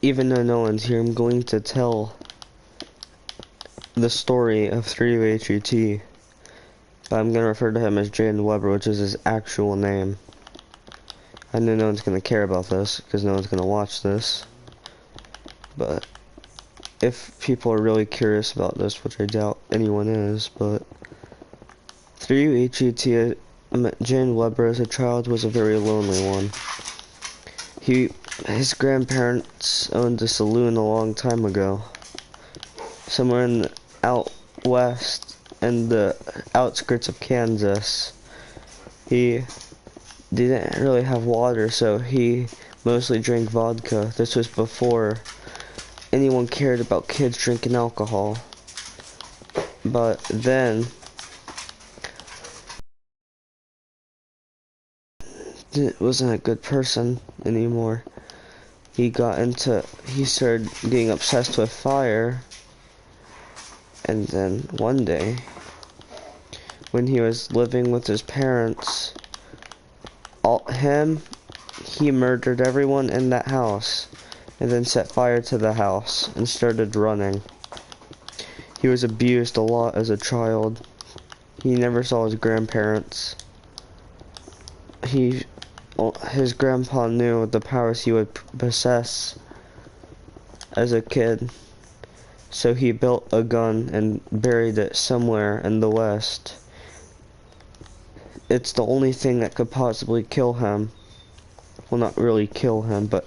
even though no one's here, I'm going to tell the story of 3UHET. I'm going to refer to him as Jaden Weber, which is his actual name. I know no one's going to care about this, because no one's going to watch this. But if people are really curious about this, which I doubt anyone is, but 3UHET, Jaden Weber as a child was a very lonely one. His grandparents owned a saloon a long time ago, somewhere out west in the outskirts of Kansas. He didn't really have water, so he mostly drank vodka. This was before anyone cared about kids drinking alcohol. But then wasn't a good person anymore. He started getting obsessed with fire, and then one day, when he was living with his parents, he murdered everyone in that house, and then set fire to the house, and started running. He was abused a lot as a child. He never saw his grandparents. His grandpa knew the powers he would possess as a kid, so he built a gun and buried it somewhere in the West. It's the only thing that could possibly kill him. Well, not really kill him, but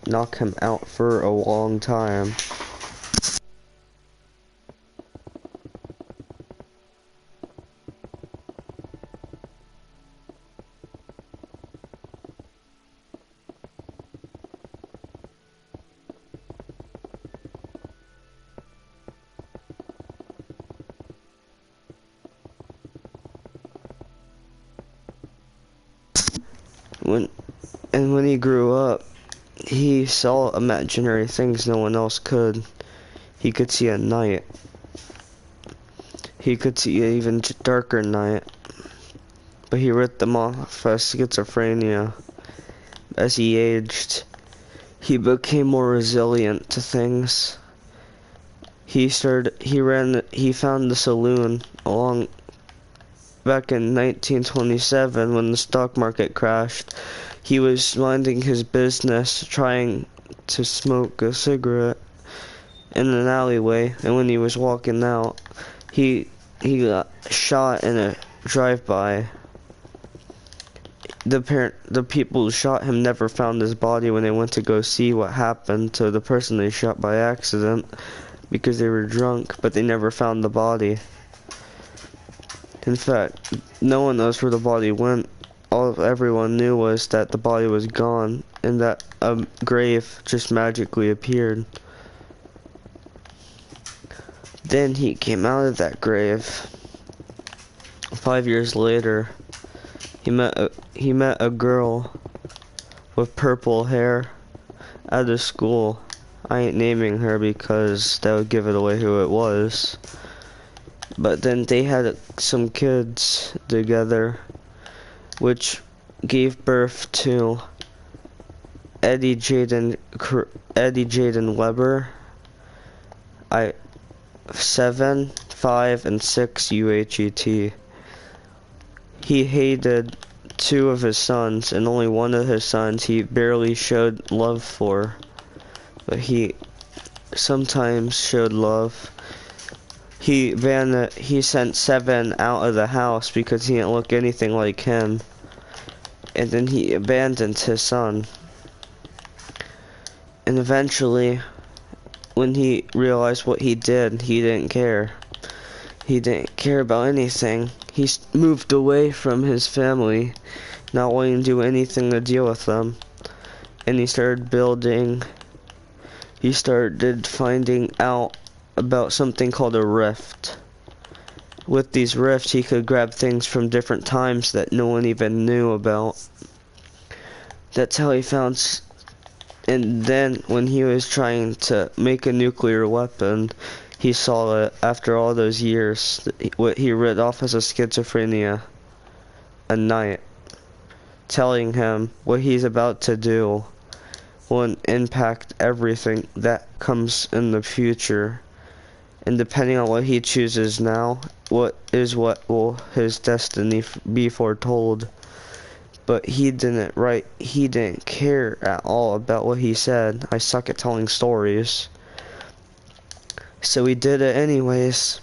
knock him out for a long time. When he grew up, he saw imaginary things no one else could. He could see a night. He could see an even darker night. But he wrote them off as schizophrenia. As he aged, he became more resilient to things. He found the saloon back in 1927 when the stock market crashed. He was minding his business, trying to smoke a cigarette in an alleyway, and when he was walking out, he got shot in a drive-by. The people who shot him never found his body when they went to go see what happened to the person they shot by accident, because they were drunk, but they never found the body. In fact, no one knows where the body went. All everyone knew was that the body was gone, and that a grave just magically appeared. Then he came out of that grave. 5 years later, he met a girl with purple hair at a school. I ain't naming her because that would give it away who it was. But then they had some kids together, which gave birth to Eddie Jaden Weber. 7, 5, and 6 UHET. He hated 2 of his sons, and only one of his sons he barely showed love for. But he sometimes showed love. He sent 7 out of the house because he didn't look anything like him. And then he abandoned his son. And eventually, when he realized what he did, he didn't care. He didn't care about anything. He moved away from his family, not wanting to do anything to deal with them. And he started finding out about something called a rift. With these rifts, he could grab things from different times that no one even knew about. That's how he found. And then, when he was trying to make a nuclear weapon, he saw it after all those years. What he read off as a schizophrenia, a night, telling him what he's about to do will impact everything that comes in the future. And depending on what he chooses now, what will his destiny be foretold. But he didn't care at all about what he said. I suck at telling stories. So he did it anyways.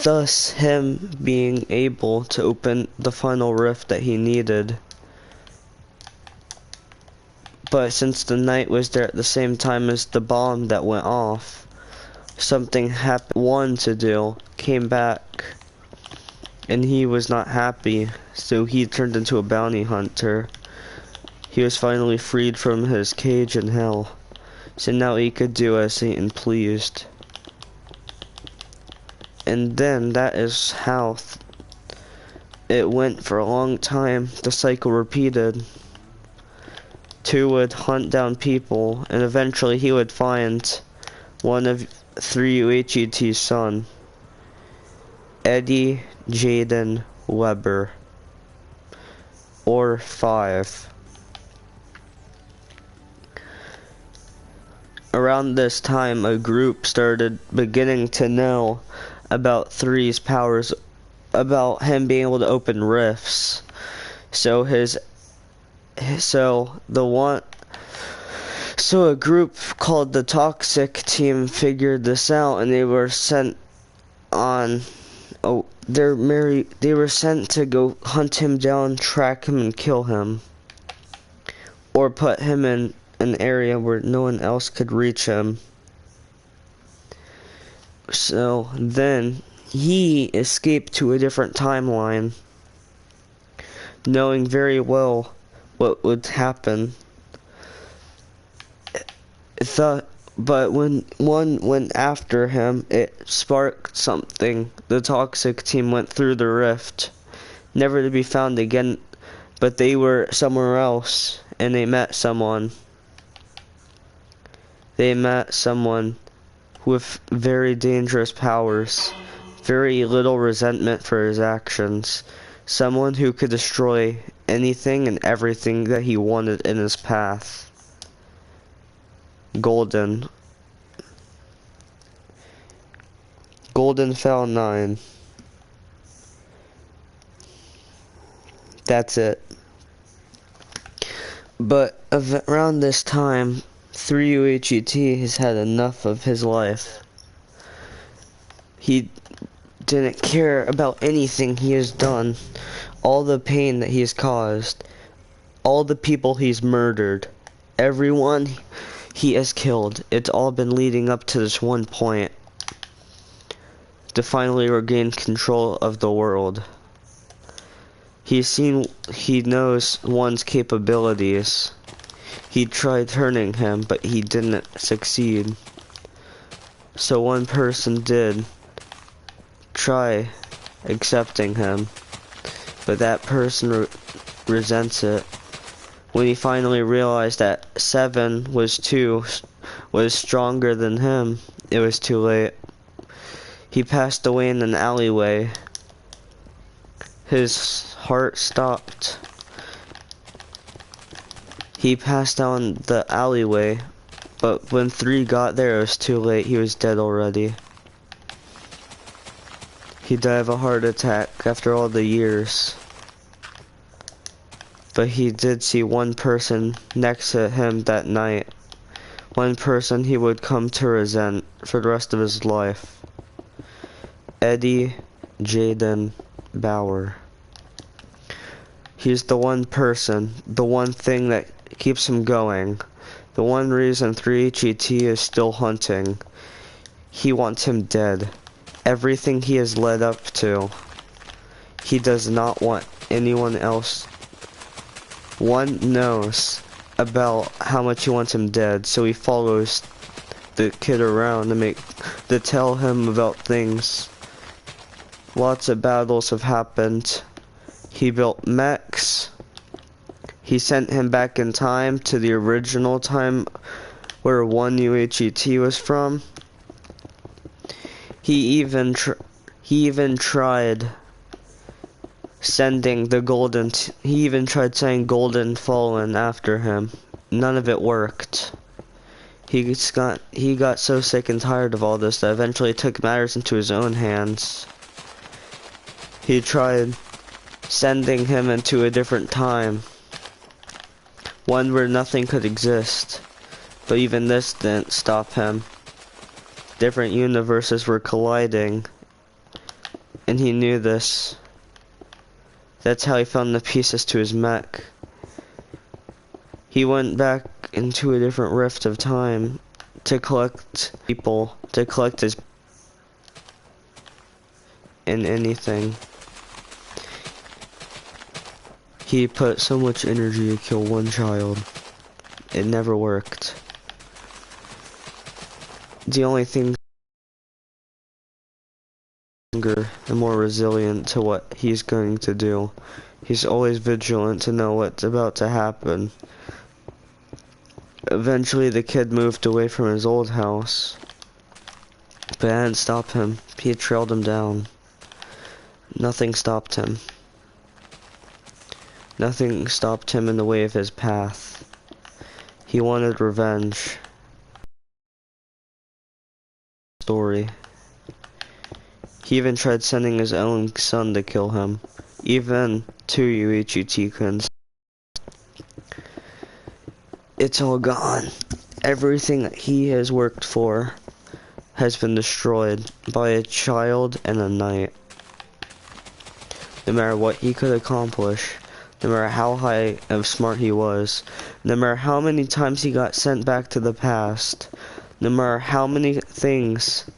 Thus, him being able to open the final rift that he needed. But since the knight was there at the same time as the bomb that went off, something happened. One to do came back, and he was not happy, so he turned into a bounty hunter. He was finally freed from his cage in hell, so now he could do as Satan pleased. And then that is how it went for a long time. The cycle repeated. Two would hunt down people, and eventually he would find one of 3UHET's son, Eddie Jaden Weber, or 5. Around this time, a group started beginning to know about 3's powers, about him being able to open rifts. So a group called the Toxic Team figured this out, and they were sent on. They were sent to go hunt him down, track him, and kill him, or put him in an area where no one else could reach him. So then he escaped to a different timeline, knowing very well what would happen. But when one went after him, it sparked something. The Toxic Team went through the rift, never to be found again, but they were somewhere else, and they met someone. They met someone with very dangerous powers, very little resentment for his actions, someone who could destroy anything and everything that he wanted in his path. Golden fell 9. That's it. But around this time, 3UHET has had enough of his life. He didn't care about anything he has done, all the pain that he has caused, all the people he's murdered, everyone he has killed. It's all been leading up to this one point, to finally regain control of the world. He knows one's capabilities. He tried turning him, but he didn't succeed. So one person did try accepting him, but that person resents it. When he finally realized that 7 was stronger than him, it was too late. He passed away in an alleyway. His heart stopped. He passed down the alleyway, but when 3 got there, it was too late. He was dead already. He died of a heart attack after all the years. But he did see one person next to him that night. One person he would come to resent for the rest of his life. Eddie Jaden Bauer. He's the one person, the one thing that keeps him going. The one reason 3HET is still hunting. He wants him dead. Everything he has led up to. He does not want anyone else. One knows about how much he wants him dead, so he follows the kid around to tell him about things. Lots of battles have happened. He built mechs. He sent him back in time to the original time where 1UHET was from. He even tried sending the golden, he even tried saying golden fallen after him. None of it worked. He got so sick and tired of all this that eventually took matters into his own hands. He tried sending him into a different time, one where nothing could exist, but even this didn't stop him. Different universes were colliding, and he knew this. That's how he found the pieces to his mech. He went back into a different rift of time to collect people, to collect his in anything. He put so much energy to kill one child. It never worked. The only thing stronger and more resilient to what he's going to do. He's always vigilant to know what's about to happen. Eventually the kid moved away from his old house, but it didn't stop him. He trailed him down. Nothing stopped him. Nothing stopped him in the way of his path. He wanted revenge. Story. He even tried sending his own son to kill him. Even to Yuichi Chikun. It's all gone. Everything that he has worked for has been destroyed by a child and a knight. No matter what he could accomplish, no matter how high of smart he was, no matter how many times he got sent back to the past, no matter how many things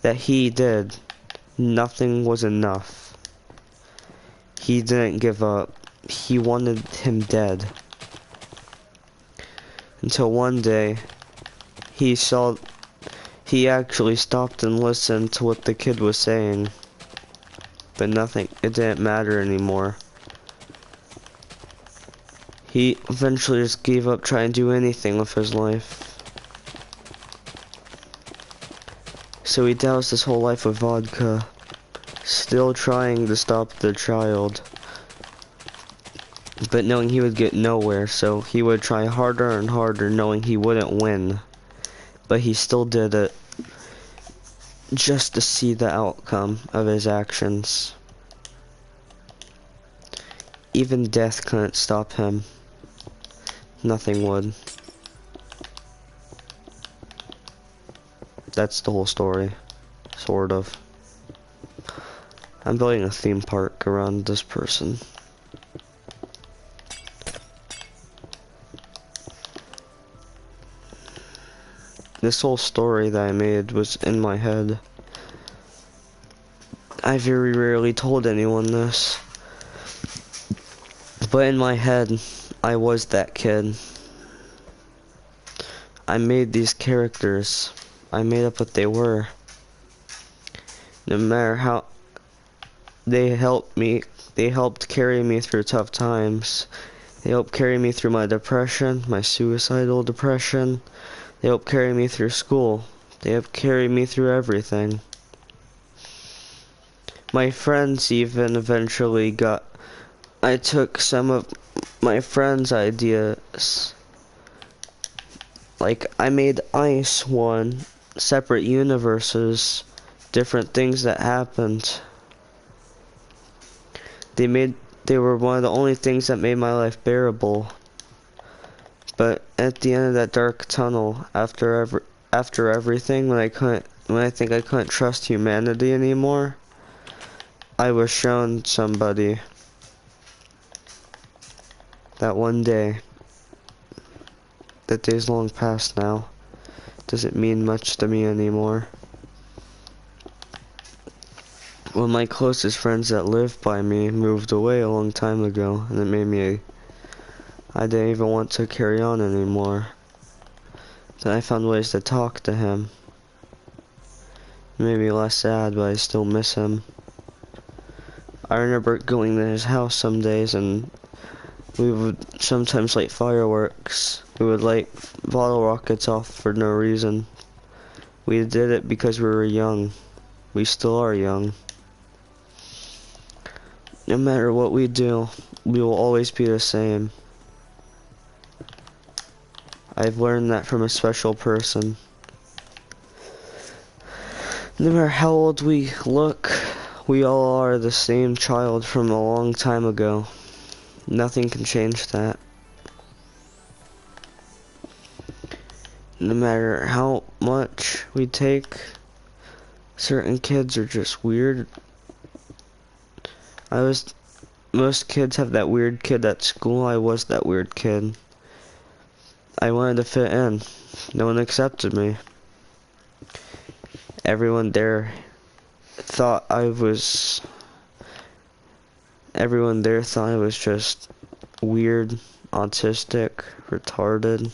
that he did, nothing was enough. He didn't give up. He wanted him dead. Until one day, he actually stopped and listened to what the kid was saying. But it didn't matter anymore. He eventually just gave up trying to do anything with his life. So he doused his whole life with vodka, still trying to stop the child, but knowing he would get nowhere, so he would try harder and harder, knowing he wouldn't win. But he still did it, just to see the outcome of his actions. Even death couldn't stop him. Nothing would. That's the whole story. Sort of. I'm building a theme park around this person. This whole story that I made was in my head. I very rarely told anyone this. But in my head, I was that kid. I made these characters. I made up what they were. No matter how they helped carry me through tough times. They helped carry me through my depression, my suicidal depression. They helped carry me through school. They helped carry me through everything. My friends even eventually I took some of my friends' ideas. Like, I made Ice one, separate universes, different things that happened. They were one of the only things that made my life bearable. But at the end of that dark tunnel, after everything, when I think I couldn't trust humanity anymore, I was shown somebody. That one day. That day's long past now. Doesn't mean much to me anymore. Well, my closest friends that lived by me moved away a long time ago, and it made me I didn't even want to carry on anymore. Then I found ways to talk to him. It made me less sad, but I still miss him. I remember going to his house some days, and we would sometimes light fireworks. We would light bottle rockets off for no reason. We did it because we were young. We still are young. No matter what we do, we will always be the same. I've learned that from a special person. No matter how old we look, we all are the same child from a long time ago. Nothing can change that. No matter how much we take, certain kids are just weird. Most kids have that weird kid at school. I was that weird kid. I wanted to fit in. No one accepted me. Everyone there thought I was just weird, autistic, retarded.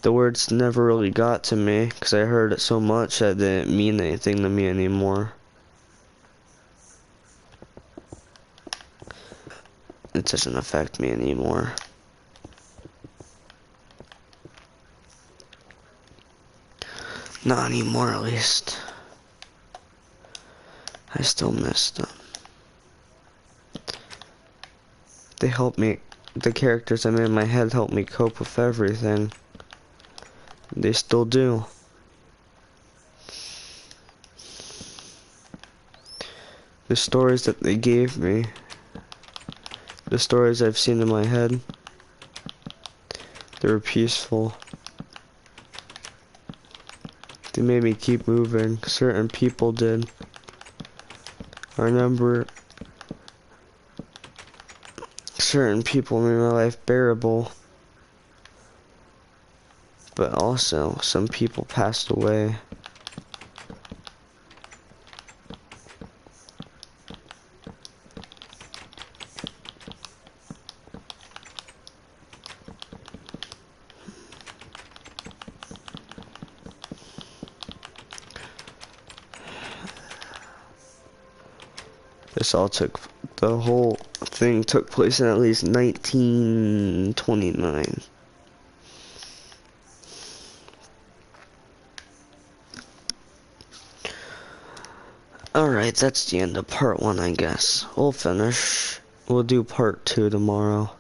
The words never really got to me because I heard it so much that it didn't mean anything to me anymore. It doesn't affect me anymore. Not anymore, at least. I still miss them. They help me, the characters I made in my head help me cope with everything. They still do. The stories that they gave me, the stories I've seen in my head, they were peaceful. They made me keep moving. Certain people did. I remember certain people made my life bearable. But also, some people passed away. The whole thing took place in at least 1929. Alright, that's the end of part 1, I guess. We'll do part 2 tomorrow.